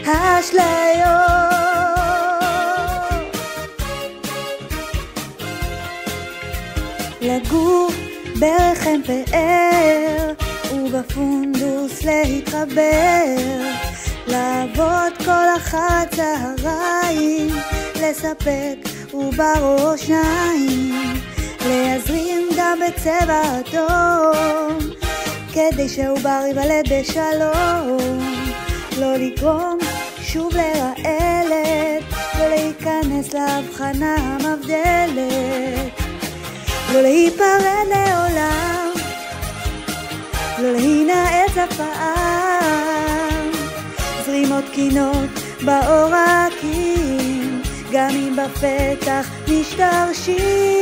האשליות. לגור ברחם פאר ובפונדוס להתחבר, לעבוד כל אחת צהריים, לספק ובראש שניים, להזרים דם בצבע אדום כדי שהעובר ייוולד בשלום, לא לגרום שוב לרעלת, לא להיכנס להבחנה המבדלת, לא להיפרד לעולם, לא להינעץ אף פעם, זרימות קינות בעורקים גם אם בפתח משתרשים.